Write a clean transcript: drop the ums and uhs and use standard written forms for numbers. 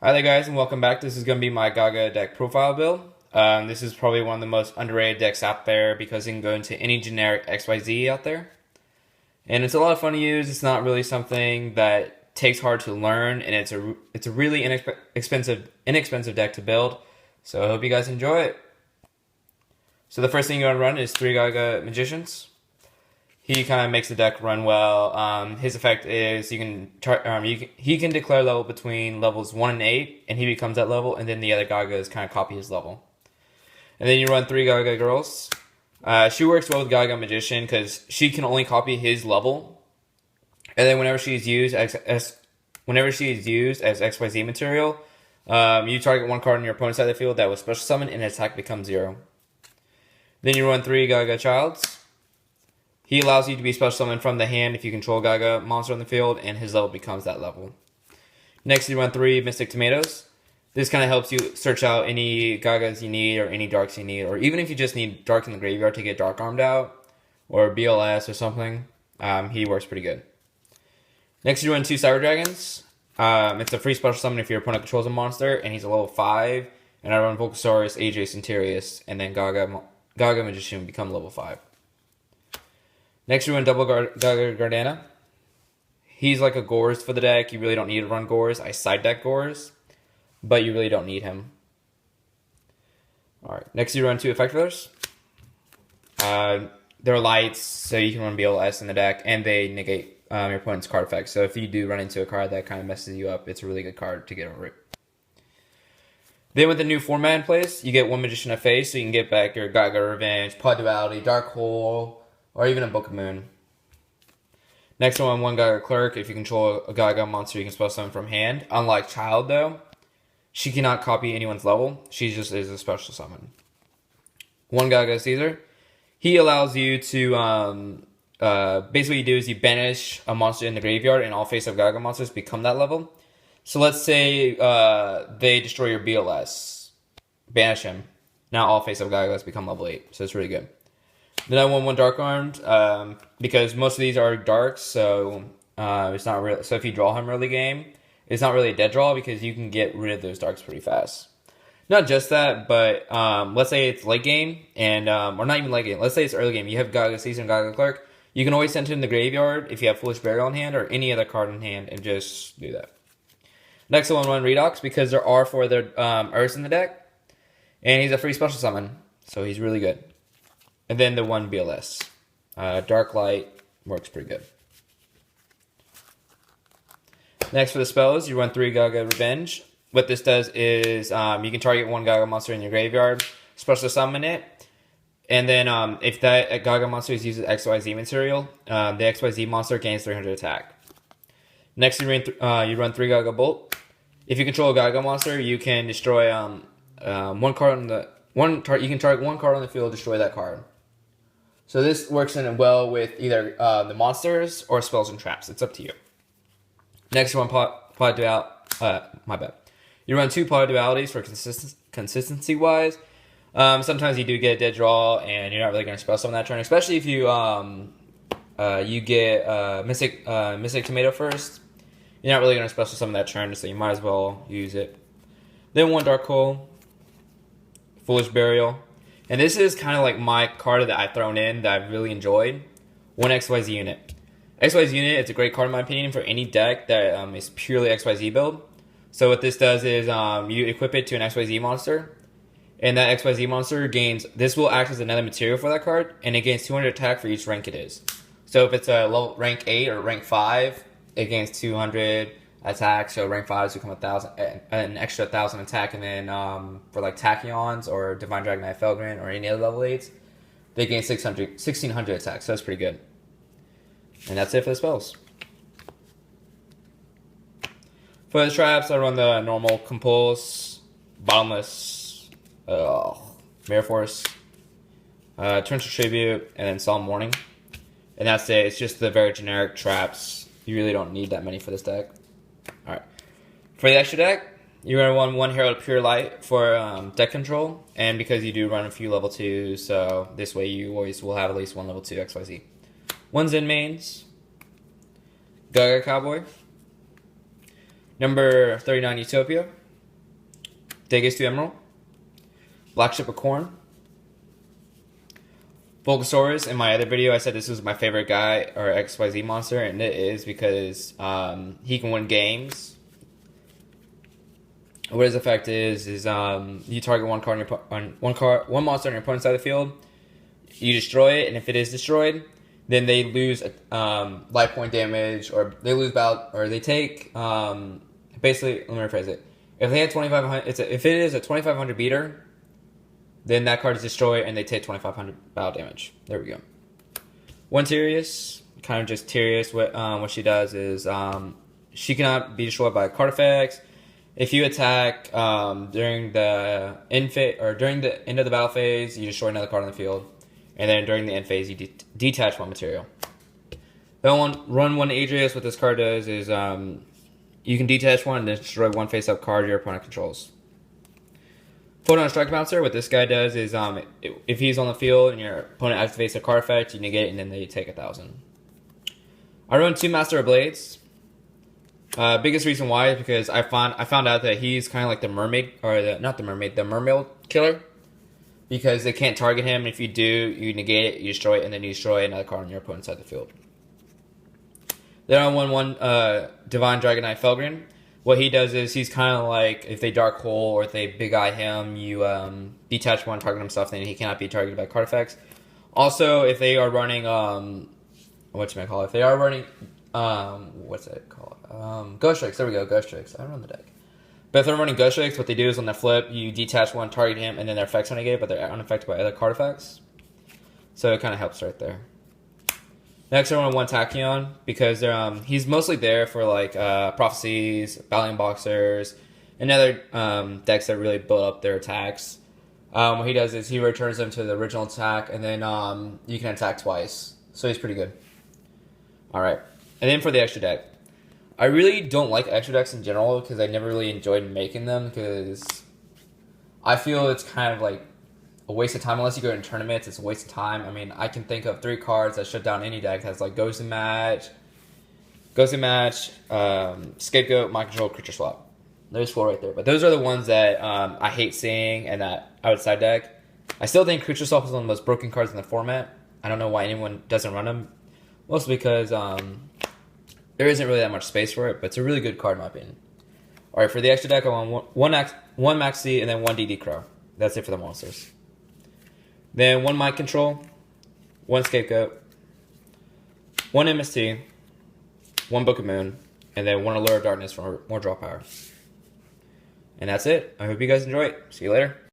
Hi there guys and welcome back. This is going to be my Gagaga deck profile build. This is probably one of the most underrated decks out there because it can go into any generic XYZ out there. And it's a lot of fun to use. It's not really something that takes hard to learn, and it's a really inexpensive deck to build. So I hope you guys enjoy it. So the first thing you want to run is 3 Gagaga Magicians. He kind of makes the deck run well. His effect is he can declare level between levels 1 and 8, and he becomes that level, and then the other Gagagas kind of copy his level. And then you run 3 Gagaga Girls. She works well with Gagaga Magician because she can only copy his level, and then whenever she is used as XYZ material, you target one card on your opponent's side of the field that was special summoned, and attack becomes 0. Then you run 3 Gagaga Childs. He allows you to be special summoned from the hand if you control Gagaga monster on the field, and his level becomes that level. Next, you run 3 Mystic Tomatoes. This kind of helps you search out any Gagagas you need, or any Darks you need, or even if you just need Dark in the graveyard to get Dark Armed out, or BLS or something, he works pretty good. Next, you run 2 Cyber Dragons. It's a free special summon if your opponent controls a monster, and he's a level 5. And I run Volcasaurus, Adreus, and Tirias, and then Gagaga Magician will become level 5. Next, you run double Gardna. He's like a Gores for the deck. You really don't need to run Gores. I side deck Gores, but you really don't need him. Alright, next you run 2 Effectivers. They're lights, so you can run BLS in the deck, and they negate your opponent's card effects. So if you do run into a card that kind of messes you up, it's a really good card to get over it. Then with the new format in place, you get 1 Magician of Face, so you can get back your Gagaga Revenge, Pod Duality, Dark Hole, or even a Book of Moon. Next one Gagaga Clerk. If you control a Gagaga monster, you can special summon from hand. Unlike Child, though, she cannot copy anyone's level. She just is a special summon. 1 Gagaga Caesar. He allows you to, basically what you do is you banish a monster in the graveyard, and all face-up Gagaga monsters become that level. So let's say they destroy your BLS. Banish him. Now all face-up Gagagas become level 8, so it's really good. Then I won 1 Dark Armed, because most of these are darks, so it's not real. So if you draw him early game, it's not really a dead draw because you can get rid of those darks pretty fast. Not just that, but let's say it's late game, and or not even late game. Let's say it's early game. You have Gagaga Caesar and Gagaga Clerk. You can always send him in the graveyard if you have Foolish Burial in hand or any other card in hand, and just do that. Next one, redox, because there are 4 other Earths in the deck, and he's a free special summon, so he's really good. And then the 1 BLS. Dark Light works pretty good. Next for the spells, you run 3 Gagaga Revenge. What this does is you can target 1 Gagaga monster in your graveyard, special summon it, and then if that Gagaga monster is used as XYZ material, the XYZ monster gains 300 attack. Next, you run 3 Gagaga Bolt. If you control a Gagaga monster, you can destroy one card on the you can target 1 card on the field, destroy that card. So this works in well with either the monsters or spells and traps. It's up to you. Next one, Pod Dual. My bad. You run 2 Pod Dualities for consistency wise. Sometimes you do get a dead draw, and you're not really going to spell summon that turn, especially if you you get Mystic Tomato first. You're not really going to special summon that turn, so you might as well use it. Then 1 Dark Hole, Foolish Burial. And this is kind of like my card that I've thrown in that I've really enjoyed. 1 XYZ Unit. XYZ Unit, it's a great card in my opinion for any deck that is purely XYZ build. So what this does is you equip it to an XYZ monster. And that XYZ monster gains, this will act as another material for that card. And it gains 200 attack for each rank it is. So if it's a level rank 8 or rank 5, it gains 200 attack. So rank 5s become 1,000, an extra 1,000 attack. And then for like Tachyons or Divine Dragonite Felgrand or any other level 8s, they gain 1,600 attack. So that's pretty good. And that's it for the spells. For the traps, I run the normal compulse, bottomless, Mirror Force, Torrential Tribute, and then Solemn Warning. And that's it. It's just the very generic traps. You really don't need that many for this deck. Alright. For the extra deck, you're going to run 1 Herald Pure Light for deck control. And because you do run a few level 2s, so this way you always will have at least 1 level 2 XYZ. 1 zenmaines, Gagaga Cowboy, number 39 Utopia, Daigustu emeral, blackship of corn, volcasaurus. In my other video, I said this was my favorite guy or XYZ monster, and it is because he can win games. What his effect is you target one monster on your opponent's side of the field, you destroy it, and if it is destroyed, then they lose life point damage, or they lose or they take basically. Let me rephrase it. If they had 2,500, if it is a 2,500 beater, then that card is destroyed, and they take 2,500 battle damage. There we go. One Tirias, kind of just Tirias. What she does is she cannot be destroyed by card effects. If you attack during the end of the battle phase, you destroy another card on the field, and then during the end phase, you detach one material. Then run one Adreus. What this card does is you can detach one and then destroy one face-up card your opponent controls. Photon strike bouncer. What this guy does is if he's on the field and your opponent activates a card effect, you negate it, and then they take 1,000. I run 2 Master of Blades. Biggest reason why is because I found out that he's kind of like the mermaid, or the mermaid killer, because they can't target him. If you do, you negate it, you destroy it, and then you destroy another card on your opponent's side of the field. Then I won one Divine Dragonite Felgrand. What he does is he's kind of like if they dark hole or if they big eye him, you detach one, target himself, then he cannot be targeted by card effects. Also, if they are running if they are running what's it called? Ghost Strikes. There we go. Ghost Strikes. I don't know the deck. But if they're running Ghost Strikes, what they do is on the flip, you detach one, target him, and then their effects are negated, but they're unaffected by other card effects. So it kind of helps right there. Next, I run one Tachyon because he's mostly there for like prophecies, battling boxers, and other decks that really build up their attacks. What he does is he returns them to the original attack, and then you can attack twice. So he's pretty good. All right, and then for the extra deck. I really don't like extra decks in general because I never really enjoyed making them because I feel it's kind of like a waste of time. Unless you go in tournaments, it's a waste of time. I mean, I can think of 3 cards that shut down any deck. That's like Ghost and Match, Scapegoat, Mind Control, Creature Swap. There's 4 right there. But those are the ones that I hate seeing and that I would side deck. I still think Creature Swap is one of the most broken cards in the format. I don't know why anyone doesn't run them. Mostly because there isn't really that much space for it, but it's a really good card in my opinion. Alright, for the extra deck, I want one Maxi and then 1 DD Crow. That's it for the monsters. Then 1 Mind Control, 1 Scapegoat, 1 MST, 1 Book of Moon, and then 1 Allure of Darkness for more draw power. And that's it. I hope you guys enjoy it. See you later.